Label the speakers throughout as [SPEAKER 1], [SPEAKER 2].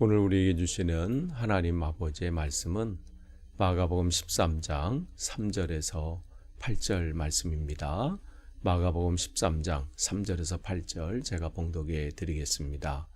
[SPEAKER 1] 오늘 우리에게 주시는 하나님 아버지의 말씀은 마가복음 13장 3절에서 8절 말씀입니다. 마가복음 13장 3절에서 8절 제가 봉독해 드리겠습니다.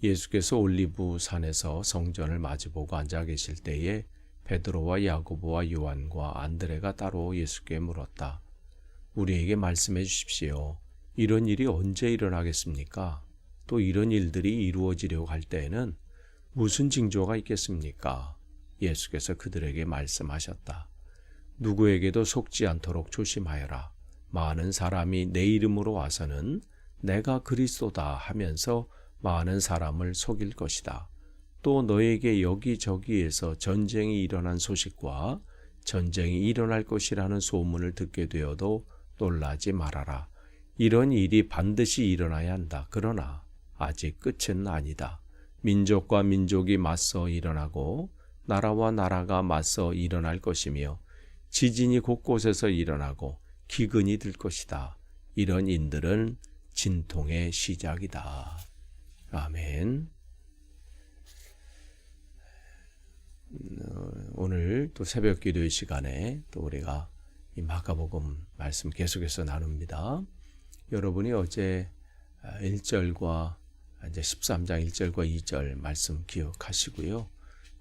[SPEAKER 1] 예수께서 올리브 산에서 성전을 마주보고 앉아 계실 때에 베드로와 야고보와 요한과 안드레가 따로 예수께 물었다. 우리에게 말씀해 주십시오. 이런 일이 언제 일어나겠습니까? 또 이런 일들이 이루어지려고 할 때에는 무슨 징조가 있겠습니까? 예수께서 그들에게 말씀하셨다. 누구에게도 속지 않도록 조심하여라. 많은 사람이 내 이름으로 와서는 내가 그리스도다 하면서 많은 사람을 속일 것이다. 또 너에게 여기저기에서 전쟁이 일어난 소식과 전쟁이 일어날 것이라는 소문을 듣게 되어도 놀라지 말아라. 이런 일이 반드시 일어나야 한다. 그러나 아직 끝은 아니다. 민족과 민족이 맞서 일어나고 나라와 나라가 맞서 일어날 것이며 지진이 곳곳에서 일어나고 기근이 들 것이다. 이런 일들은 진통의 시작이다. 아멘. 오늘 또 새벽 기도의 시간에 또 우리가 이 마가복음 말씀 계속해서 나눕니다. 여러분이 어제 1절과 이제 13장 1절과 2절 말씀 기억하시고요.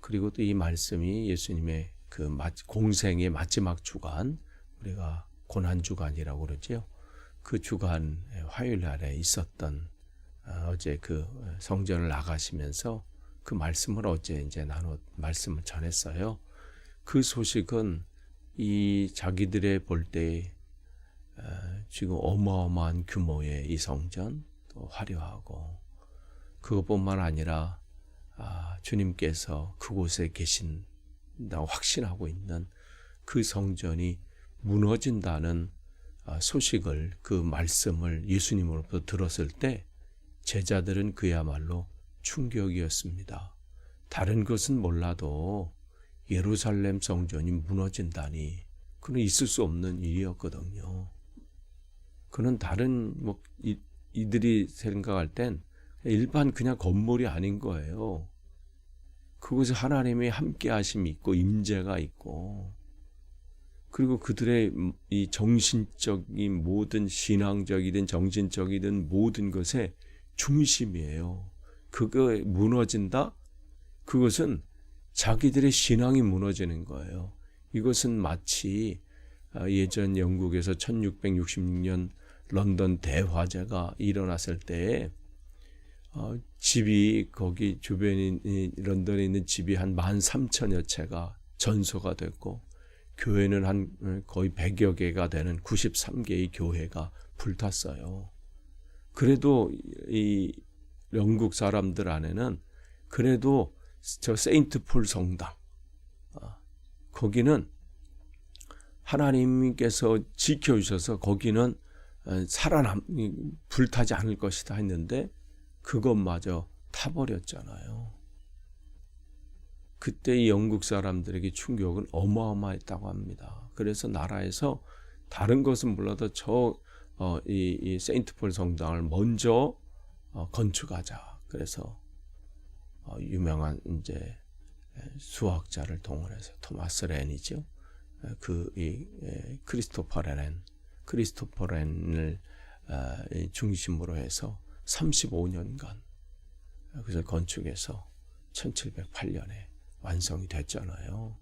[SPEAKER 1] 그리고 또 이 말씀이 예수님의 그 공생의 마지막 주간, 우리가 고난주간이라고 그러죠. 그 주간 화요일 날에 있었던 어제 그 성전을 나가시면서 그 말씀을 어제 이제 말씀을 전했어요. 그 소식은 이 자기들의 볼 때 지금 어마어마한 규모의 이 성전, 또 화려하고 그것뿐만 아니라 주님께서 그곳에 계신다고 확신하고 있는 그 성전이 무너진다는 소식을, 그 말씀을 예수님으로부터 들었을 때 제자들은 그야말로 충격이었습니다. 다른 것은 몰라도 예루살렘 성전이 무너진다니 그는 있을 수 없는 일이었거든요. 그는 다른 이들이 생각할 땐 일반 그냥 건물이 아닌 거예요. 그곳에 하나님의 함께 하심이 있고 임재가 있고, 그리고 그들의 이 정신적인 모든 신앙적이든 정신적이든 모든 것의 중심이에요. 그거 무너진다? 그것은 자기들의 신앙이 무너지는 거예요. 이것은 마치 예전 영국에서 1666년 런던 대화재가 일어났을 때에 집이 거기 주변에 런던에 있는 집이 한 13,000여 채가 전소가 됐고, 교회는 한 거의 100여 개가 되는 93개의 교회가 불탔어요. 그래도 이 영국 사람들 안에는 그래도 저 세인트 폴 성당, 거기는 하나님께서 지켜주셔서 거기는 불타지 않을 것이다 했는데 그것마저 타버렸잖아요. 그때 이 영국 사람들에게 충격은 어마어마했다고 합니다. 그래서 나라에서 다른 것은 몰라도 이 세인트 폴 성당을 먼저 건축하자. 그래서 유명한 이제 수학자를 동원해서 토마스 렌이죠. 크리스토퍼 렌을 중심으로 해서 35년간 그래서 건축해서 1708년에 완성이 됐잖아요.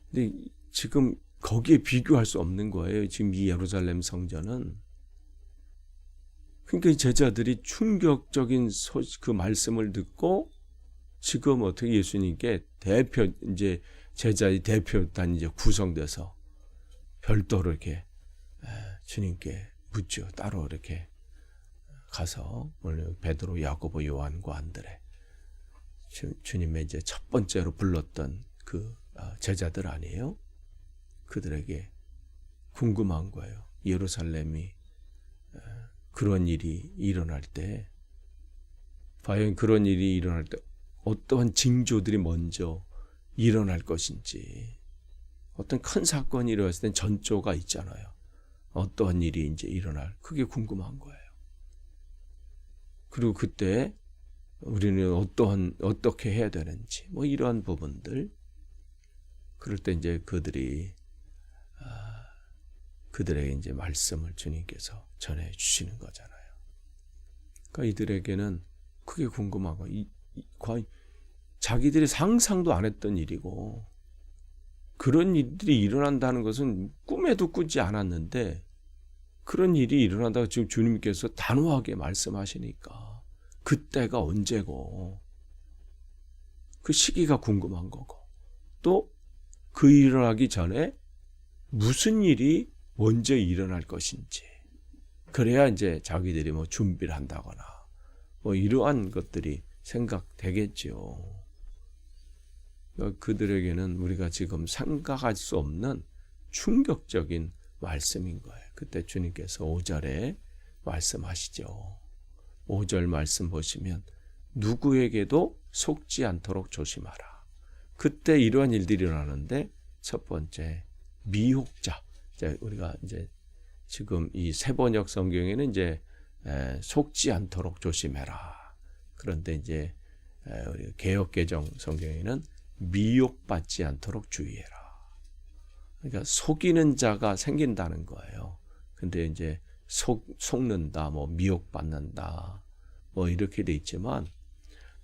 [SPEAKER 1] 근데 지금 거기에 비교할 수 없는 거예요. 지금 이 예루살렘 성전은. 그러니까 이 제자들이 충격적인 그 말씀을 듣고 지금 어떻게 예수님께 이제 제자의 대표단 이제 구성돼서 별도로 이렇게 주님께 묻죠. 따로 이렇게 가서 오늘 베드로, 야고보, 요한과 안드레, 주님의 이제 첫 번째로 불렀던 그 제자들 아니에요? 그들에게 궁금한 거예요. 예루살렘이 그런 일이 일어날 때, 과연 그런 일이 일어날 때 어떠한 징조들이 먼저 일어날 것인지, 어떤 큰 사건이 일어났을 땐 전조가 있잖아요. 어떠한 일이 이제 일어날, 그게 궁금한 거예요. 그리고 그때 우리는 어떻게 해야 되는지, 뭐 이러한 부분들. 그럴 때 이제 그들에게 이제 말씀을 주님께서 전해 주시는 거잖아요. 그러니까 이들에게는 그게 궁금한 거. 과연 자기들이 상상도 안 했던 일이고, 그런 일들이 일어난다는 것은 꿈에도 꾸지 않았는데, 그런 일이 일어난다고 지금 주님께서 단호하게 말씀하시니까 그때가 언제고, 그 시기가 궁금한 거고, 또 그 일어나기 전에 무슨 일이 먼저 일어날 것인지, 그래야 이제 자기들이 뭐 준비를 한다거나 뭐 이러한 것들이 생각되겠죠. 그들에게는 우리가 지금 생각할 수 없는 충격적인 말씀인 거예요. 그때 주님께서 5절에 말씀하시죠. 5절 말씀 보시면 누구에게도 속지 않도록 조심하라. 그때 이러한 일들이 일어나는데, 첫 번째 미혹자. 우리가 이제 지금 이 세번역 성경에는 이제 속지 않도록 조심해라. 그런데 이제 우리 개역개정 성경에는 미혹받지 않도록 주의해라. 그러니까 속이는 자가 생긴다는 거예요. 근데 이제 속는다, 뭐 미혹받는다, 뭐 이렇게 돼 있지만,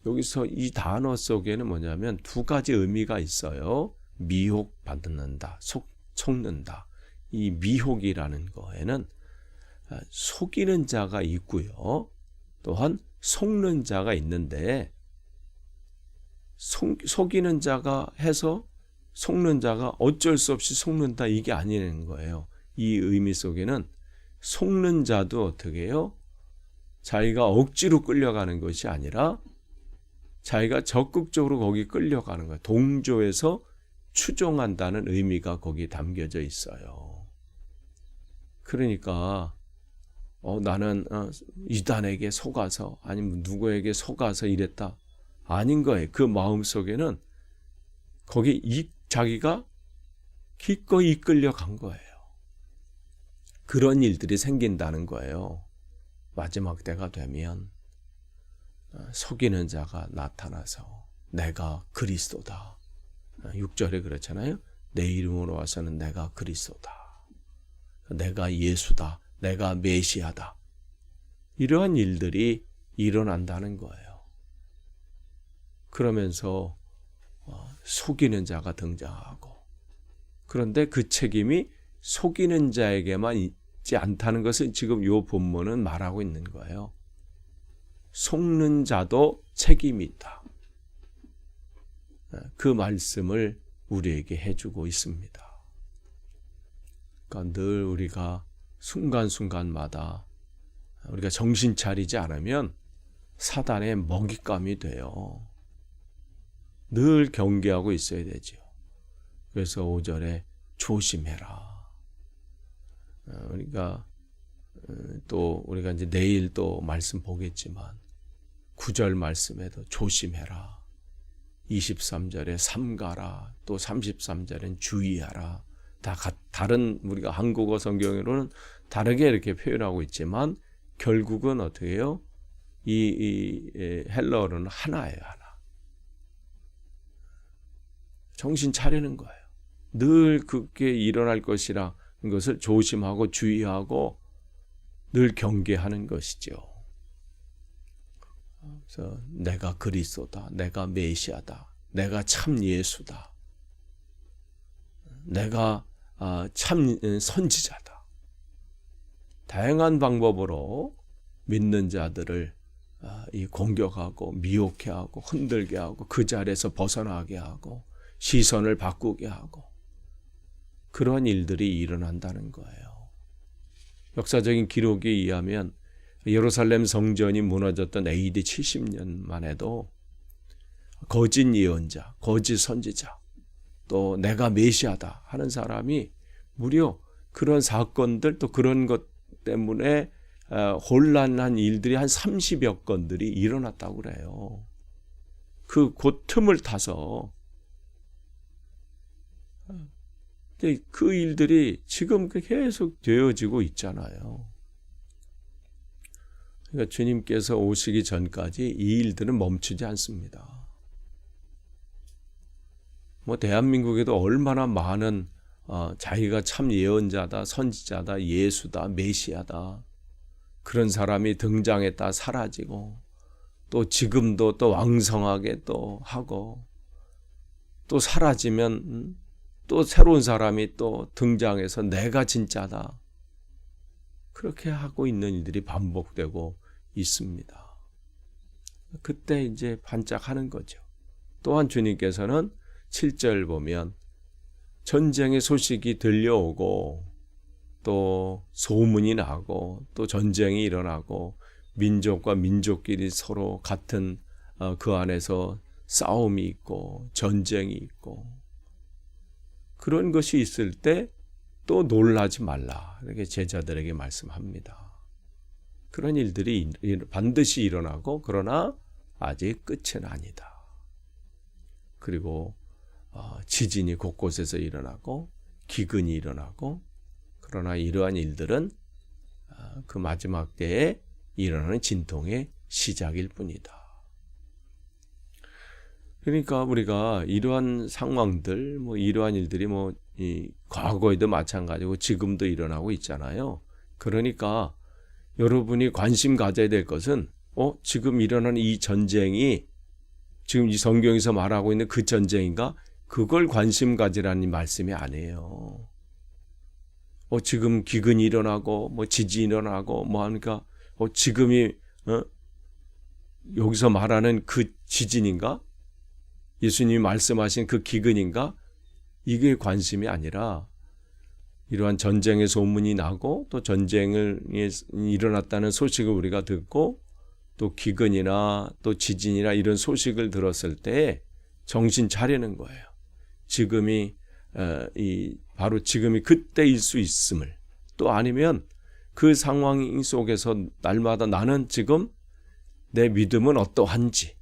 [SPEAKER 1] 여기서 이 단어 속에는 뭐냐면 두 가지 의미가 있어요. 미혹받는다, 속는다. 이 미혹이라는 거에는 속이는 자가 있고요. 또한 속는 자가 있는데, 속이는 자가 해서 속는 자가 어쩔 수 없이 속는다, 이게 아니라는 거예요. 이 의미 속에는 속는 자도 어떻게 해요? 자기가 억지로 끌려가는 것이 아니라 자기가 적극적으로 거기 끌려가는 거예요. 동조해서 추종한다는 의미가 거기 담겨져 있어요. 그러니까 나는 이단에게 속아서, 아니면 누구에게 속아서 이랬다, 아닌 거예요. 그 마음속에는 거기 자기가 기꺼이 이끌려간 거예요. 그런 일들이 생긴다는 거예요. 마지막 때가 되면 속이는 자가 나타나서 내가 그리스도다. 6절에 그렇잖아요. 내 이름으로 와서는 내가 그리스도다, 내가 예수다, 내가 메시아다. 이러한 일들이 일어난다는 거예요. 그러면서 속이는 자가 등장하고, 그런데 그 책임이 속이는 자에게만 있지 않다는 것을 지금 이 본문은 말하고 있는 거예요. 속는 자도 책임이 있다. 그 말씀을 우리에게 해주고 있습니다. 그러니까 늘 우리가 순간순간마다 우리가 정신 차리지 않으면 사단의 먹잇감이 돼요. 늘 경계하고 있어야 되죠. 그래서 5절에 조심해라. 우리가 이제 내일 또 말씀 보겠지만 9절 말씀에도 조심해라. 23절에 삼가라. 또 33절엔 주의하라. 다 다른 우리가 한국어 성경으로는 다르게 이렇게 표현하고 있지만 결국은 어떻게 해요? 이 헬라어로는 하나예요, 하나. 정신 차리는 거예요. 늘 그게 일어날 것이라 것을 조심하고 주의하고 늘 경계하는 것이죠. 그래서 내가 그리스도다, 내가 메시아다, 내가 참 예수다, 내가 참 선지자다. 다양한 방법으로 믿는 자들을 공격하고 미혹해 하고 흔들게 하고 그 자리에서 벗어나게 하고 시선을 바꾸게 하고 그러한 일들이 일어난다는 거예요. 역사적인 기록에 의하면 예루살렘 성전이 무너졌던 AD 70년만 해도 거짓 예언자, 거짓 선지자, 또 내가 메시아다 하는 사람이 무려 그런 사건들 또 그런 것 때문에 혼란한 일들이 한 30여 건들이 일어났다고 그래요. 그 틈을 타서 그 일들이 지금 계속 되어지고 있잖아요. 그러니까 주님께서 오시기 전까지 이 일들은 멈추지 않습니다. 대한민국에도 얼마나 많은 자기가 참 예언자다, 선지자다, 예수다, 메시아다 그런 사람이 등장했다 사라지고 또 지금도 또 왕성하게 또 하고 또 사라지면 또 새로운 사람이 또 등장해서 내가 진짜다. 그렇게 하고 있는 일들이 반복되고 있습니다. 그때 이제 반짝하는 거죠. 또한 주님께서는 7절 보면 전쟁의 소식이 들려오고 또 소문이 나고 또 전쟁이 일어나고 민족과 민족끼리 서로 같은 그 안에서 싸움이 있고 전쟁이 있고 그런 것이 있을 때 또 놀라지 말라 이렇게 제자들에게 말씀합니다. 그런 일들이 반드시 일어나고 그러나 아직 끝은 아니다. 그리고 지진이 곳곳에서 일어나고 기근이 일어나고 그러나 이러한 일들은 그 마지막 때에 일어나는 진통의 시작일 뿐이다. 그러니까 우리가 이러한 상황들, 이러한 일들이 이 과거에도 마찬가지고 지금도 일어나고 있잖아요. 그러니까 여러분이 관심 가져야 될 것은 지금 일어나는 이 전쟁이 지금 이 성경에서 말하고 있는 그 전쟁인가? 그걸 관심 가지라는 말씀이 아니에요. 지금 기근이 일어나고 지진이 일어나고 하니까 지금이 여기서 말하는 그 지진인가? 예수님이 말씀하신 그 기근인가? 이게 관심이 아니라 이러한 전쟁의 소문이 나고 또 전쟁을 일어났다는 소식을 우리가 듣고 또 기근이나 또 지진이나 이런 소식을 들었을 때 정신 차리는 거예요. 지금이 바로 지금이 그때일 수 있음을 또 아니면 그 상황 속에서 날마다 나는 지금 내 믿음은 어떠한지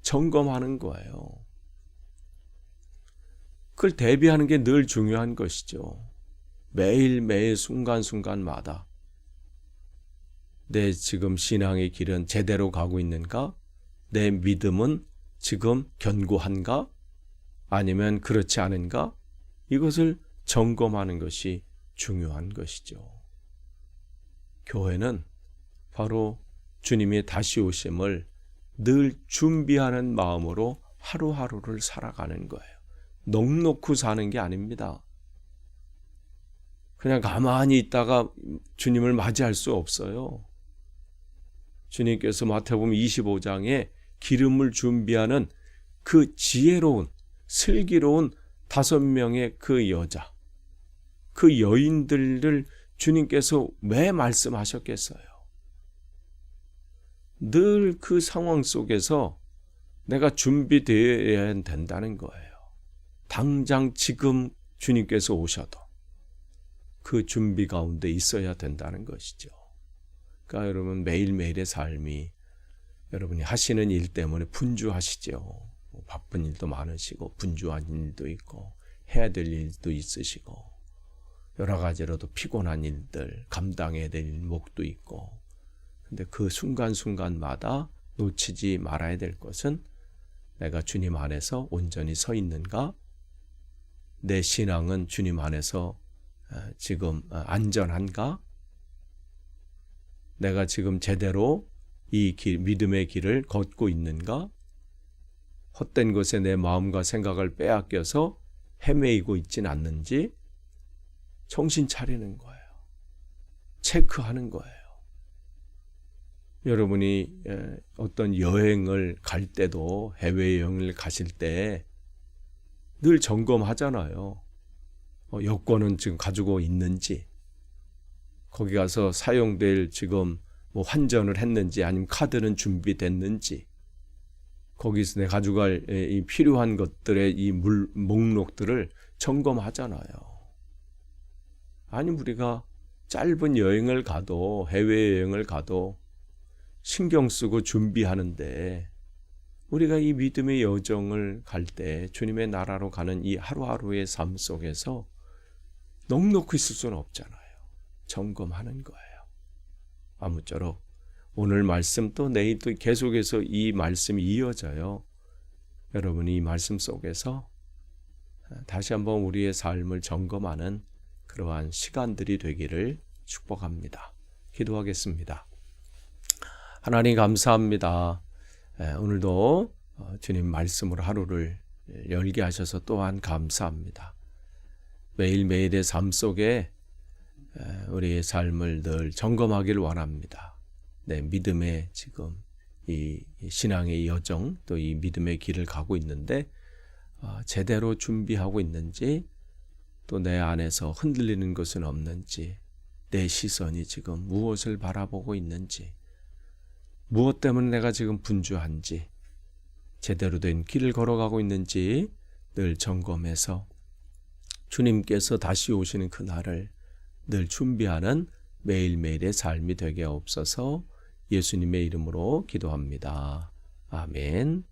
[SPEAKER 1] 점검하는 거예요. 그걸 대비하는 게 늘 중요한 것이죠. 매일매일 순간순간마다 내 지금 신앙의 길은 제대로 가고 있는가? 내 믿음은 지금 견고한가? 아니면 그렇지 않은가? 이것을 점검하는 것이 중요한 것이죠. 교회는 바로 주님의 다시 오심을 늘 준비하는 마음으로 하루하루를 살아가는 거예요. 넋놓고 사는 게 아닙니다. 그냥 가만히 있다가 주님을 맞이할 수 없어요. 주님께서 마태복음 25장에 기름을 준비하는 그 지혜로운 슬기로운 5명의 그 여자, 그 여인들을 주님께서 왜 말씀하셨겠어요? 늘 그 상황 속에서 내가 준비되어야 된다는 거예요. 당장 지금 주님께서 오셔도 그 준비 가운데 있어야 된다는 것이죠. 그러니까 여러분 매일매일의 삶이 여러분이 하시는 일 때문에 분주하시죠. 바쁜 일도 많으시고 분주한 일도 있고 해야 될 일도 있으시고 여러 가지로도 피곤한 일들 감당해야 될 일목도 있고 근데 그 순간순간마다 놓치지 말아야 될 것은 내가 주님 안에서 온전히 서 있는가? 내 신앙은 주님 안에서 지금 안전한가? 내가 지금 제대로 이 믿음의 길을 걷고 있는가? 헛된 것에 내 마음과 생각을 빼앗겨서 헤매이고 있진 않는지 정신 차리는 거예요. 체크하는 거예요. 여러분이 어떤 여행을 갈 때도 해외여행을 가실 때 늘 점검하잖아요. 여권은 지금 가지고 있는지 거기 가서 사용될 지금 환전을 했는지 아니면 카드는 준비됐는지 거기서 내가 가져갈 이 필요한 것들의 이 목록들을 점검하잖아요. 아니 우리가 짧은 여행을 가도 해외여행을 가도 신경 쓰고 준비하는데 우리가 이 믿음의 여정을 갈 때 주님의 나라로 가는 이 하루하루의 삶 속에서 넋놓고 있을 수는 없잖아요. 점검하는 거예요. 아무쪼록 오늘 말씀 또 내일 또 계속해서 이 말씀이 이어져요. 여러분이 이 말씀 속에서 다시 한번 우리의 삶을 점검하는 그러한 시간들이 되기를 축복합니다. 기도하겠습니다. 하나님 감사합니다. 오늘도 주님 말씀으로 하루를 열게 하셔서 또한 감사합니다. 매일매일의 삶 속에 우리의 삶을 늘 점검하기를 원합니다. 내 믿음의 지금 이 신앙의 여정 또 이 믿음의 길을 가고 있는데 제대로 준비하고 있는지 또 내 안에서 흔들리는 것은 없는지 내 시선이 지금 무엇을 바라보고 있는지 무엇 때문에 내가 지금 분주한지 제대로 된 길을 걸어가고 있는지 늘 점검해서 주님께서 다시 오시는 그날을 늘 준비하는 매일매일의 삶이 되게 하옵소서. 예수님의 이름으로 기도합니다. 아멘.